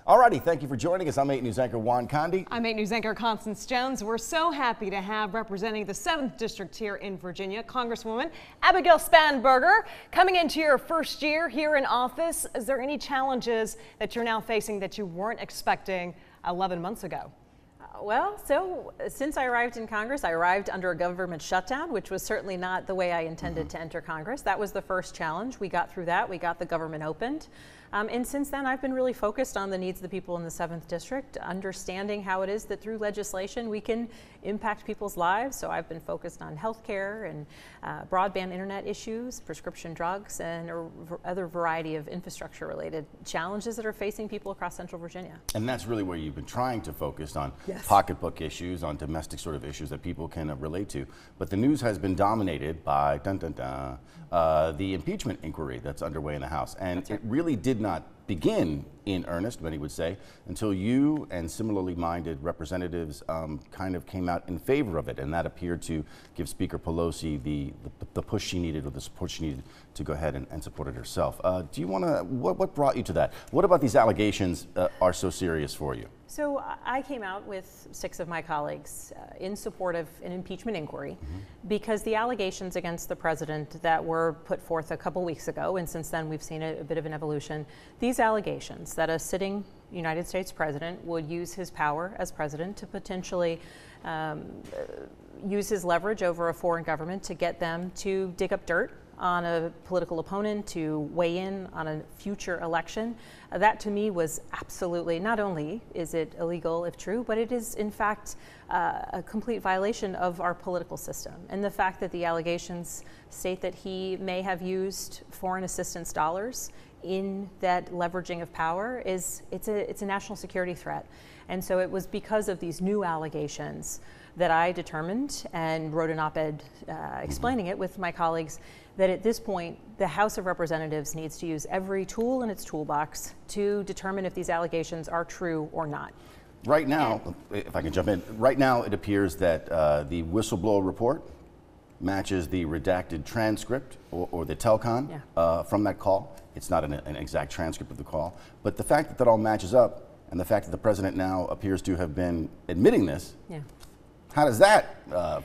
Alrighty, thank you for joining us. I'm 8 News anchor Juan Condi. I'm 8 News anchor Constance Jones. We're so happy to have representing the 7th District here in Virginia, Congresswoman Abigail Spanberger. Coming into your first year here in office, is there any challenges that you're now facing that you weren't expecting 11 months ago? So since I arrived in Congress, I arrived under a government shutdown, which was certainly not the way I intended to enter Congress. That was the first challenge. We got through that. We got the government opened. And since then, I've been really focused on the needs of the people in the 7th District, understanding how it is that through legislation we can impact people's lives. So I've been focused on healthcare and broadband internet issues, prescription drugs, and other variety of infrastructure-related challenges that are facing people across Central Virginia. And that's really where you've been trying to focus on pocketbook issues, on domestic sort of issues that people can relate to. But the news has been dominated by the impeachment inquiry that's underway in the House. And it really did not begin in earnest, many would say, until you and similarly minded representatives kind of came out in favor of it, and that appeared to give Speaker Pelosi the push she needed, or the support she needed to go ahead and support it herself. Do you want to, what brought you to that? What about these allegations are so serious for you? So I came out with 6 of my colleagues in support of an impeachment inquiry because the allegations against the president that were put forth a couple weeks ago, and since then we've seen a bit of an evolution, these allegations that a sitting United States president would use his power as president to potentially use his leverage over a foreign government to get them to dig up dirt on a political opponent, to weigh in on a future election. That to me was absolutely, not only is it illegal if true, but it is in fact a complete violation of our political system. And the fact that the allegations state that he may have used foreign assistance dollars in that leveraging of power it's a national security threat. And so it was because of these new allegations that I determined and wrote an op-ed explaining it with my colleagues that at this point the House of Representatives needs to use every tool in its toolbox to determine if these allegations are true or not. Right now, if I can jump in, right now it appears that the whistleblower report matches the redacted transcript or the telcon from that call. It's not an exact transcript of the call, but the fact that that all matches up and the fact that the president now appears to have been admitting this, how does that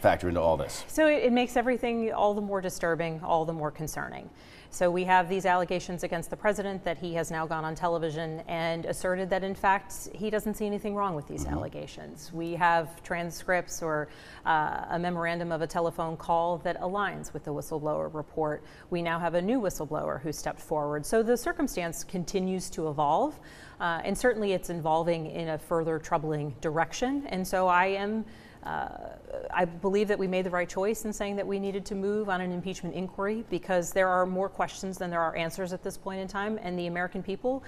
factor into all this? So it makes everything all the more disturbing, all the more concerning. So we have these allegations against the president that he has now gone on television and asserted that in fact he doesn't see anything wrong with these allegations. We have transcripts or a memorandum of a telephone call that aligns with the whistleblower report. We now have a new whistleblower who stepped forward. So the circumstance continues to evolve, and certainly it's evolving in a further troubling direction. And so I believe that we made the right choice in saying that we needed to move on an impeachment inquiry because there are more questions than there are answers at this point in time, and the American people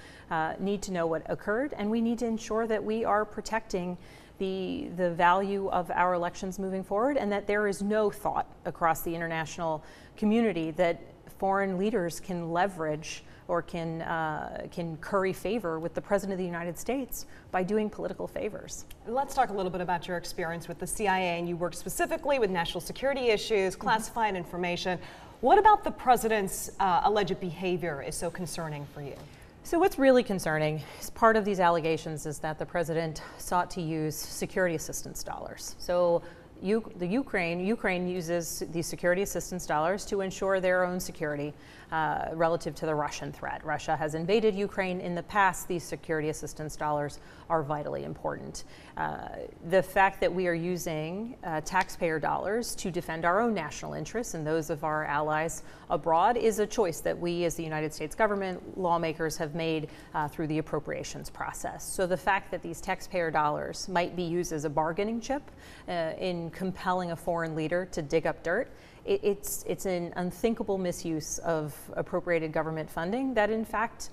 need to know what occurred, and we need to ensure that we are protecting the value of our elections moving forward, and that there is no thought across the international community that foreign leaders can leverage or can curry favor with the President of the United States by doing political favors. Let's talk a little bit about your experience with the CIA, and you work specifically with national security issues, classified information. What about the President's alleged behavior is so concerning for you? So what's really concerning is part of these allegations is that the President sought to use security assistance dollars. So Ukraine uses these security assistance dollars to ensure their own security relative to the Russian threat. Russia has invaded Ukraine in the past. These security assistance dollars are vitally important. The fact that we are using taxpayer dollars to defend our own national interests and those of our allies abroad is a choice that we as the United States government, lawmakers have made through the appropriations process. So the fact that these taxpayer dollars might be used as a bargaining chip in compelling a foreign leader to dig up dirt, it's an unthinkable misuse of appropriated government funding that in fact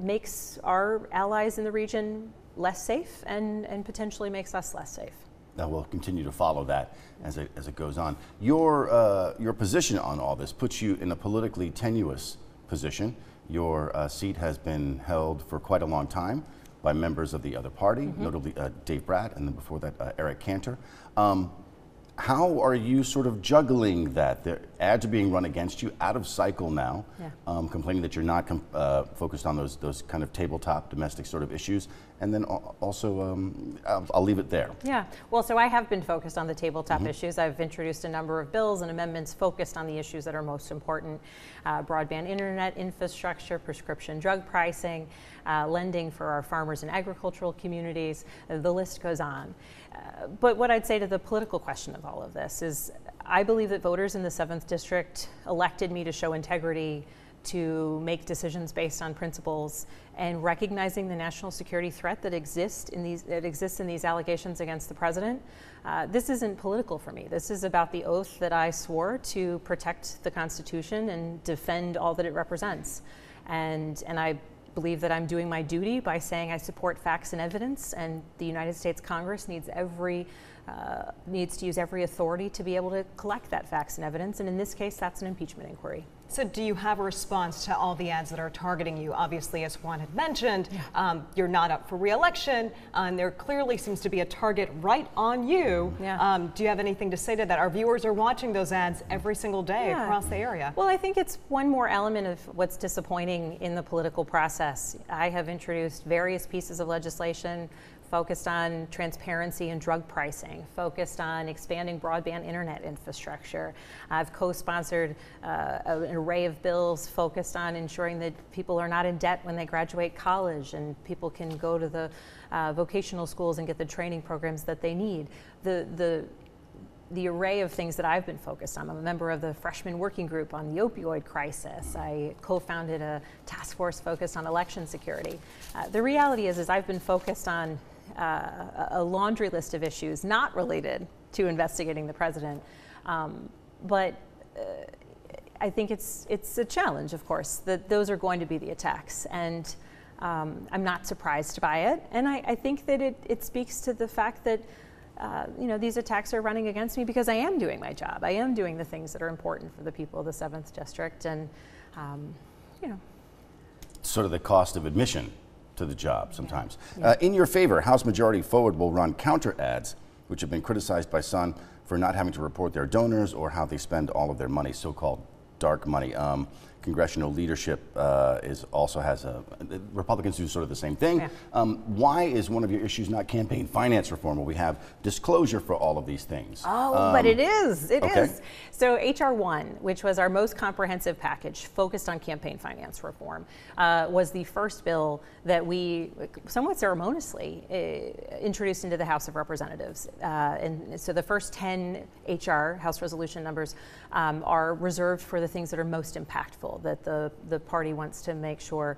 makes our allies in the region less safe and potentially makes us less safe. Now we'll continue to follow that as it goes on. Your position on all this puts you in a politically tenuous position. Your seat has been held for quite a long time by members of the other party, notably Dave Bratt, and then before that Eric Cantor. How are you sort of juggling that? ads are being run against you, out of cycle now, Yeah. complaining that you're not focused on those kind of tabletop domestic sort of issues. And then also, I'll leave it there. Yeah, well, so I have been focused on the tabletop issues. I've introduced a number of bills and amendments focused on the issues that are most important: broadband internet infrastructure, prescription drug pricing, lending for our farmers and agricultural communities. The list goes on. But what I'd say to the political question of all of this is, I believe that voters in the 7th District elected me to show integrity, to make decisions based on principles, and recognizing the national security threat that exists in these allegations against the president. This isn't political for me. This is about the oath that I swore to protect the Constitution and defend all that it represents. And I believe that I'm doing my duty by saying I support facts and evidence, and the United States Congress needs to use every authority to be able to collect that facts and evidence, and in this case, that's an impeachment inquiry. So do you have a response to all the ads that are targeting you? Obviously, as Juan had mentioned, you're not up for re-election, and there clearly seems to be a target right on you. Yeah. Do you have anything to say to that? Our viewers are watching those ads every single day across the area. Well, I think it's one more element of what's disappointing in the political process. I have introduced various pieces of legislation focused on transparency and drug pricing, focused on expanding broadband internet infrastructure. I've co-sponsored an array of bills focused on ensuring that people are not in debt when they graduate college, and people can go to the vocational schools and get the training programs that they need. The array of things that I've been focused on. I'm a member of the freshman working group on the opioid crisis. I co-founded a task force focused on election security. The reality is I've been focused on a laundry list of issues not related to investigating the president. But I think it's a challenge, of course, that those are going to be the attacks. And I'm not surprised by it. And I think that it speaks to the fact that these attacks are running against me because I am doing my job. I am doing the things that are important for the people of the 7th District. And, Sort of the cost of admission to the job sometimes. In your favor, House Majority Forward will run counter ads, which have been criticized by some for not having to report their donors or how they spend all of their money, so-called dark money. Congressional leadership also has Republicans do sort of the same thing. Why is one of your issues not campaign finance reform, where we have disclosure for all of these things? But it is. It is. So HR 1, which was our most comprehensive package focused on campaign finance reform, was the first bill that we somewhat ceremoniously introduced into the House of Representatives. And so the first 10 HR House resolution numbers are reserved for the things that are most impactful, that the party wants to make sure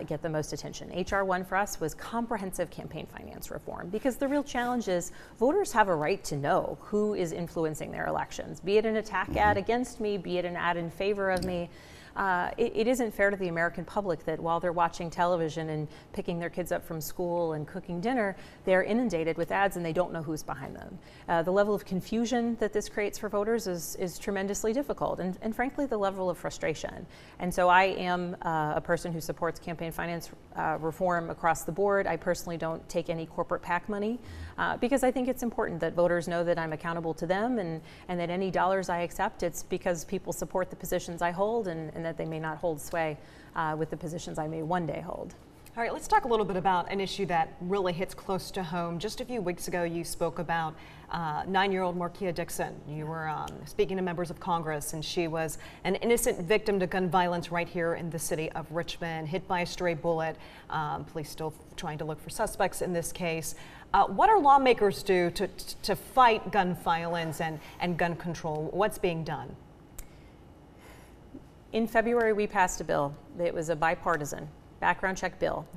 get the most attention. HR 1 for us was comprehensive campaign finance reform, because the real challenge is voters have a right to know who is influencing their elections, be it an attack ad against me, be it an ad in favor of me. It isn't fair to the American public that while they're watching television and picking their kids up from school and cooking dinner, they're inundated with ads and they don't know who's behind them. The level of confusion that this creates for voters is tremendously difficult, and frankly, the level of frustration. And so I am a person who supports campaign finance reform across the board. I personally don't take any corporate PAC money because I think it's important that voters know that I'm accountable to them, and that any dollars I accept, it's because people support the positions I hold, and that they may not hold sway with the positions I may one day hold. All right, let's talk a little bit about an issue that really hits close to home. Just a few weeks ago, you spoke about 9-year-old Markia Dixon. You were speaking to members of Congress, and she was an innocent victim to gun violence right here in the city of Richmond, hit by a stray bullet. Police still trying to look for suspects in this case. What are lawmakers do to fight gun violence and gun control? What's being done? In February, we passed a bill. It was a bipartisan background check bill.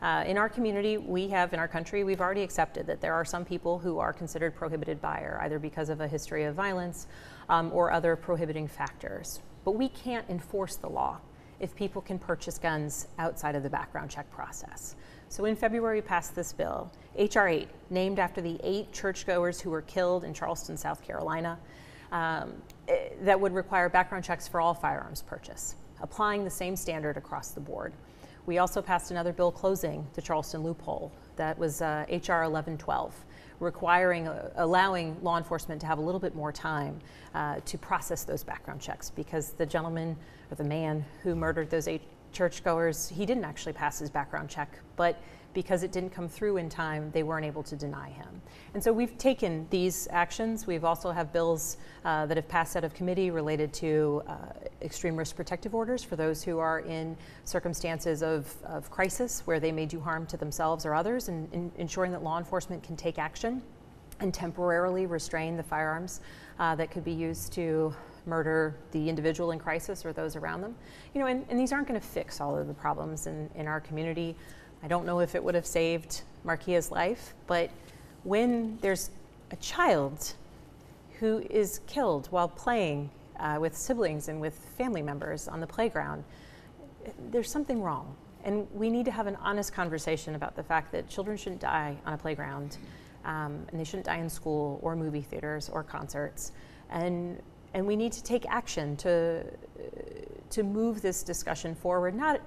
In our community, in our country, we've already accepted that there are some people who are considered prohibited buyer, either because of a history of violence or other prohibiting factors. But we can't enforce the law if people can purchase guns outside of the background check process. So in February, we passed this bill, HR 8, named after the 8 churchgoers who were killed in Charleston, South Carolina. That would require background checks for all firearms purchase, applying the same standard across the board. We also passed another bill closing the Charleston loophole. That was HR 1112, allowing law enforcement to have a little bit more time to process those background checks, because the gentleman or the man who murdered those 8 churchgoers, he didn't actually pass his background check, but because it didn't come through in time, they weren't able to deny him. And so we've taken these actions. We've also have bills that have passed out of committee related to extreme risk protective orders for those who are in circumstances of crisis where they may do harm to themselves or others, and ensuring that law enforcement can take action and temporarily restrain the firearms that could be used to murder the individual in crisis or those around them. You know, and these aren't going to fix all of the problems in our community. I don't know if it would have saved Markia's life, but when there's a child who is killed while playing with siblings and with family members on the playground, there's something wrong. And we need to have an honest conversation about the fact that children shouldn't die on a playground, and they shouldn't die in school or movie theaters or concerts. And we need to take action to move this discussion forward, not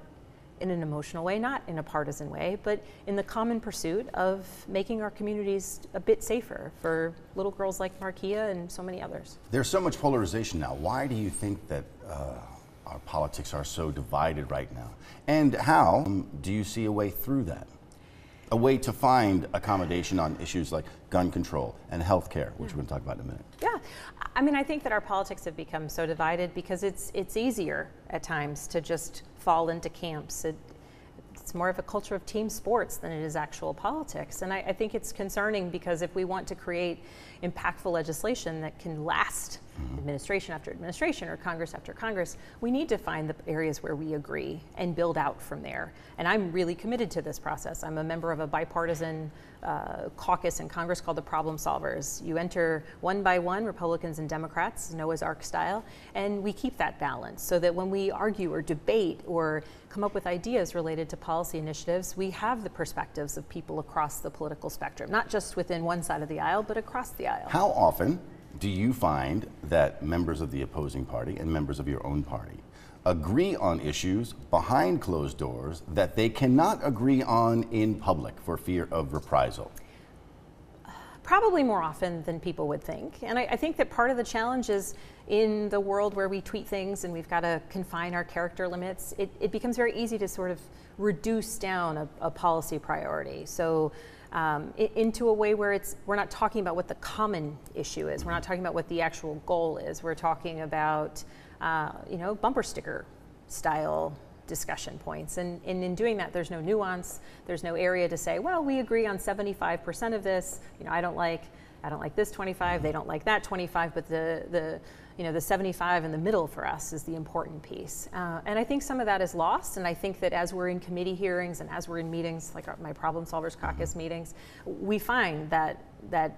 in an emotional way, not in a partisan way, but in the common pursuit of making our communities a bit safer for little girls like Markia and so many others. There's so much polarization now. Why do you think that our politics are so divided right now? And how do you see a way through that? A way to find accommodation on issues like gun control and health care, which we're going to talk about in a minute. Yeah, I mean, I think that our politics have become so divided because it's easier at times to just fall into camps. It's more of a culture of team sports than it is actual politics. And I think it's concerning because if we want to create impactful legislation that can last administration after administration or Congress after Congress, we need to find the areas where we agree and build out from there. And I'm really committed to this process. I'm a member of a bipartisan caucus in Congress called the Problem Solvers. You enter one by one, Republicans and Democrats, Noah's Ark style, and we keep that balance so that when we argue or debate or come up with ideas related to policy initiatives, we have the perspectives of people across the political spectrum, not just within one side of the aisle, but across the aisle. How often do you find that members of the opposing party and members of your own party agree on issues behind closed doors that they cannot agree on in public for fear of reprisal? Probably more often than people would think. And I think that part of the challenge is in the world where we tweet things and we've got to confine our character limits, it becomes very easy to sort of reduce down a policy priority. So into a way where we're not talking about what the common issue is. We're not talking about what the actual goal is. We're talking about bumper sticker style discussion points. And in doing that, there's no nuance. There's no area to say, well, we agree on 75% of this. You know, I don't like this 25. They don't like that 25. But the 75 in the middle for us is the important piece. And I think some of that is lost. And I think that as we're in committee hearings and as we're in meetings like my Problem Solvers Caucus meetings, we find that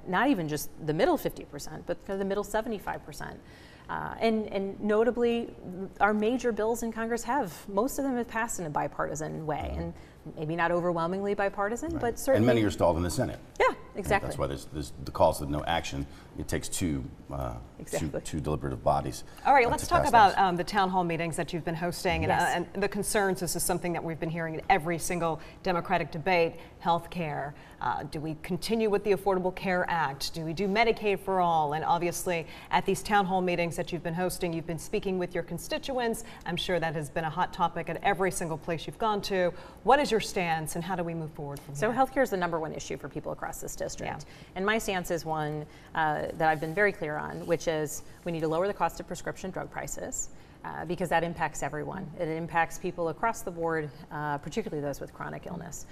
not even just the middle 50%, but kind of the middle 75%. And notably, our major bills in Congress most of them have passed in a bipartisan way, and maybe not overwhelmingly bipartisan, but certainly. And many are stalled in the Senate. Yeah, exactly. That's why there's the calls of no action. It takes two deliberative bodies. All right, let's talk about the town hall meetings that you've been hosting and the concerns. This is something that we've been hearing in every single Democratic debate. Health care. Do we continue with the Affordable Care Act? Do we do Medicaid for all? And obviously, at these town hall meetings that you've been hosting, you've been speaking with your constituents. I'm sure that has been a hot topic at every single place you've gone to. What is your stance, and how do we move forward from here? So healthcare is the #1 issue for people across this district. And my stance is one that I've been very clear on, which is we need to lower the cost of prescription drug prices. Because that impacts everyone. It impacts people across the board, particularly those with chronic illness.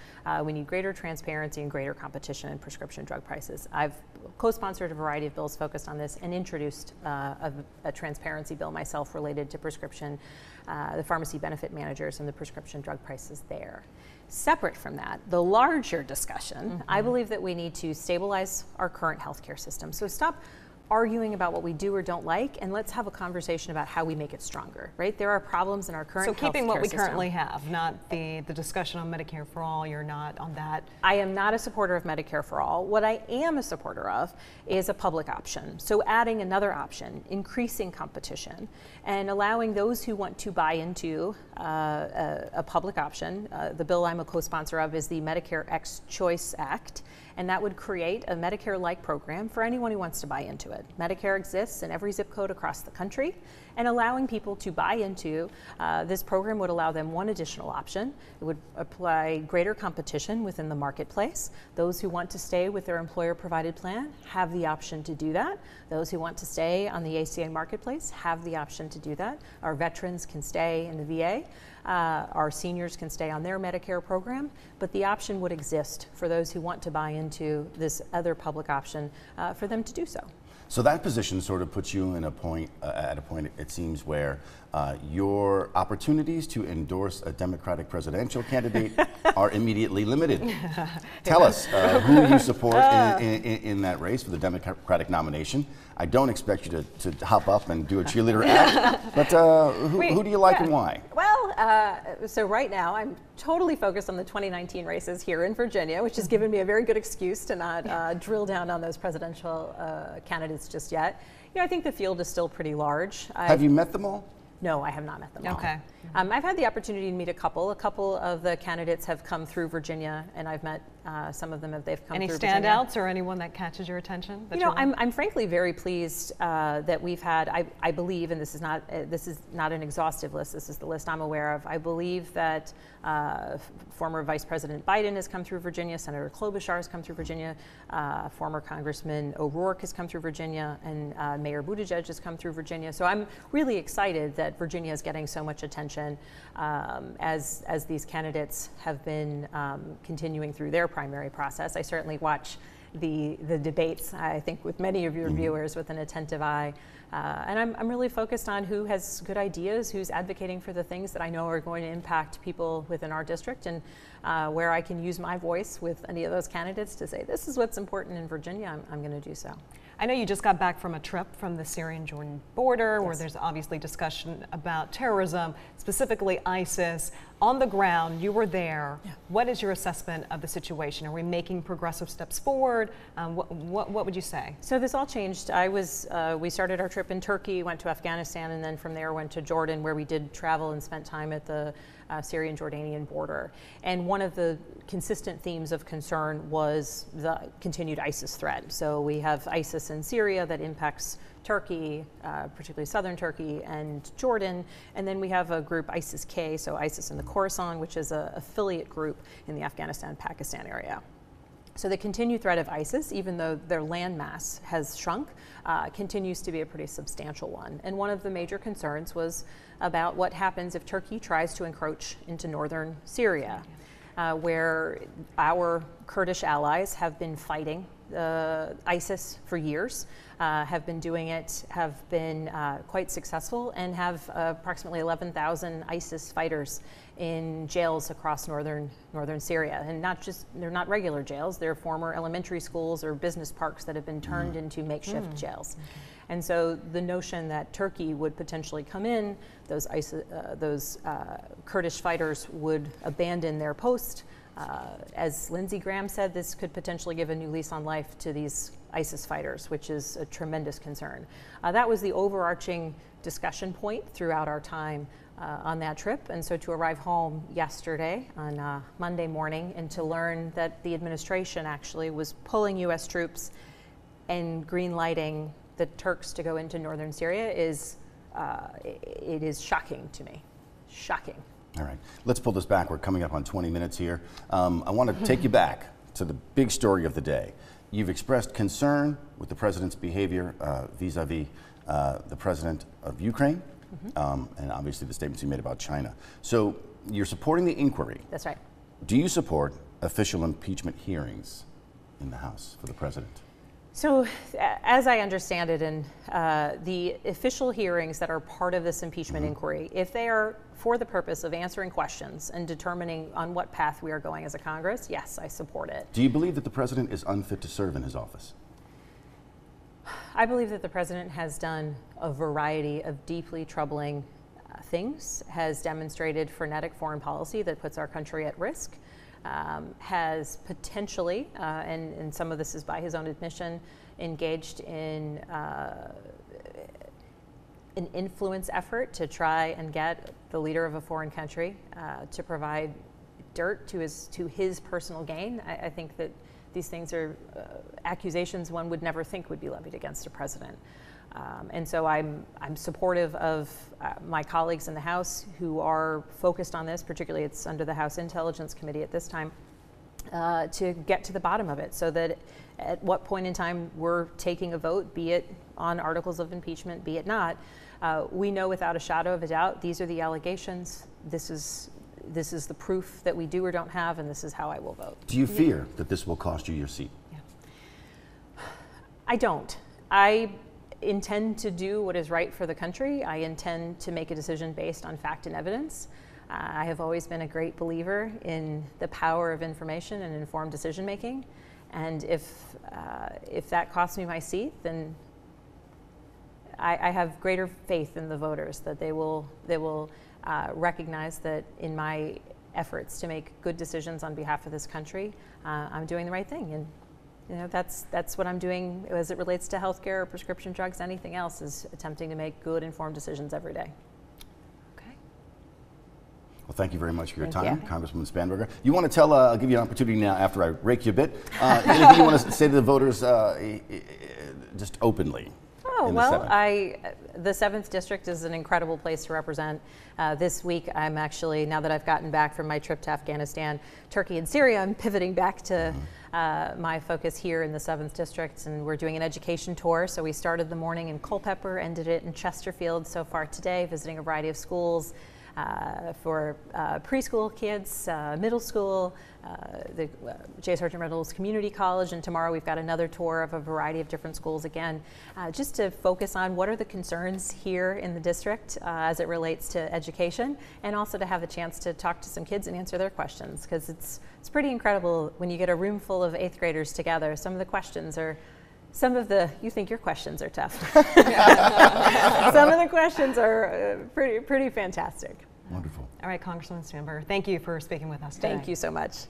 We need greater transparency and greater competition in prescription drug prices. I've co-sponsored a variety of bills focused on this and introduced a transparency bill myself related to prescription, the pharmacy benefit managers and the prescription drug prices there. Separate from that, the larger discussion, I believe that we need to stabilize our current healthcare system. So stop arguing about what we do or don't like, and let's have a conversation about how we make it stronger, right? There are problems in our current So keeping what we system. currently have, not the discussion on Medicare for all, you're not on that? I am not a supporter of Medicare for all. What I am a supporter of is a public option. So adding another option, increasing competition, and allowing those who want to buy into a public option. The bill I'm a co-sponsor of is the Medicare X Choice Act, and that would create a Medicare-like program for anyone who wants to buy into it. Medicare exists in every zip code across the country, and allowing people to buy into this program would allow them one additional option. It would apply greater competition within the marketplace. Those who want to stay with their employer-provided plan have the option to do that. Those who want to stay on the ACA marketplace have the option to do that. Our veterans can stay in the VA. Our seniors can stay on their Medicare program, but the option would exist for those who want to buy into this other public option for them to do so. So that position sort of puts you in at a point, it seems, where your opportunities to endorse a Democratic presidential candidate are immediately limited. Tell us who you support in that race for the Democratic nomination. I don't expect you to hop up and do a cheerleader act, but who do you like and why? Well, so right now I'm totally focused on the 2019 races here in Virginia, which has given me a very good excuse to not drill down on those presidential candidates just yet. You know, I think the field is still pretty large. Have you met them all? No, I have not met them all. Okay. I've had the opportunity to meet a couple. A couple of the candidates have come through Virginia, and I've met some of them. They've come through Virginia. Any standouts or anyone that catches your attention? You know, I'm frankly very pleased that we've had. I believe, and this is not an exhaustive list. This is the list I'm aware of. I believe that former Vice President Biden has come through Virginia. Senator Klobuchar has come through Virginia. Former Congressman O'Rourke has come through Virginia, and Mayor Buttigieg has come through Virginia. So I'm really excited that Virginia is getting so much attention as these candidates have been continuing through their primary process. I certainly watch the debates, I think, with many of your viewers with an attentive eye. And I'm really focused on who has good ideas, who's advocating for the things that I know are going to impact people within our district, and where I can use my voice with any of those candidates to say, this is what's important in Virginia, I'm going to do so. I know you just got back from a trip from the Syrian-Jordan border, Yes. where there's obviously discussion about terrorism, specifically ISIS. On the ground, you were there. Yeah. What is your assessment of the situation? Are we making progressive steps forward? What would you say? So this all changed. We started our trip in Turkey, went to Afghanistan, and then from there went to Jordan, where we did travel and spent time at the Syrian-Jordanian border. And one of the consistent themes of concern was the continued ISIS threat. So we have ISIS in Syria that impacts Turkey, particularly southern Turkey and Jordan. And then we have a group, ISIS-K, so ISIS in the Khorasan, which is an affiliate group in the Afghanistan-Pakistan area. So the continued threat of ISIS, even though their land mass has shrunk, continues to be a pretty substantial one. And one of the major concerns was about what happens if Turkey tries to encroach into northern Syria, where our Kurdish allies have been fighting ISIS for years, have been doing it, have been quite successful, and have approximately 11,000 ISIS fighters in jails across northern Syria. And they're not regular jails, they're former elementary schools or business parks that have been turned into makeshift jails. Okay. And so the notion that Turkey would potentially come in, those Kurdish fighters would abandon their post. As Lindsey Graham said, this could potentially give a new lease on life to these ISIS fighters, which is a tremendous concern. That was the overarching discussion point throughout our time on that trip. And so to arrive home yesterday on Monday morning and to learn that the administration actually was pulling U.S. troops and green lighting the Turks to go into northern Syria it is shocking to me. Shocking. All right, let's pull this back. We're coming up on 20 minutes here. I want to take you back to the big story of the day. You've expressed concern with the president's behavior vis-a-vis the president of Ukraine, and obviously the statements he made about China. So you're supporting the inquiry. That's right. Do you support official impeachment hearings in the House for the president? So, as I understand it, and the official hearings that are part of this impeachment inquiry, if they are for the purpose of answering questions and determining on what path we are going as a Congress, yes, I support it. Do you believe that the president is unfit to serve in his office? I believe that the president has done a variety of deeply troubling things, has demonstrated frenetic foreign policy that puts our country at risk, has potentially, and some of this is by his own admission, engaged in an influence effort to try and get the leader of a foreign country to provide dirt to his personal gain. I think that these things are accusations one would never think would be levied against a president. And so I'm supportive of my colleagues in the House who are focused on this, particularly it's under the House Intelligence Committee at this time, to get to the bottom of it so that at what point in time we're taking a vote, be it on articles of impeachment, be it not, we know without a shadow of a doubt these are the allegations, this is the proof that we do or don't have, and this is how I will vote. Do you fear that this will cost you your seat? Yeah. I don't. I intend to do what is right for the country. I intend to make a decision based on fact and evidence. I have always been a great believer in the power of information and informed decision making. And if that costs me my seat, then I have greater faith in the voters that they will recognize that in my efforts to make good decisions on behalf of this country, I'm doing the right thing. And you know, that's what I'm doing as it relates to healthcare or prescription drugs. Anything else is attempting to make good, informed decisions every day. Okay. Well, thank you very much for your Thank time, you. Congresswoman Spanberger. You want to tell, I'll give you an opportunity now after I rake you a bit. Anything you want to say to the voters just openly? Oh, well, the 7th District is an incredible place to represent. This week, I'm actually, now that I've gotten back from my trip to Afghanistan, Turkey, and Syria, I'm pivoting back to my focus here in the 7th District, and we're doing an education tour. So we started the morning in Culpeper, ended it in Chesterfield so far today, visiting a variety of schools for preschool kids, middle school, the J. Sargent Reynolds Community College, and tomorrow we've got another tour of a variety of different schools again, just to focus on what are the concerns here in the district as it relates to education, and also to have a chance to talk to some kids and answer their questions, because it's pretty incredible when you get a room full of 8th graders together. Some of the questions are you think your questions are tough. Some of the questions are pretty fantastic. Wonderful. All right, Congresswoman Spanberger, thank you for speaking with us today. Thank you so much.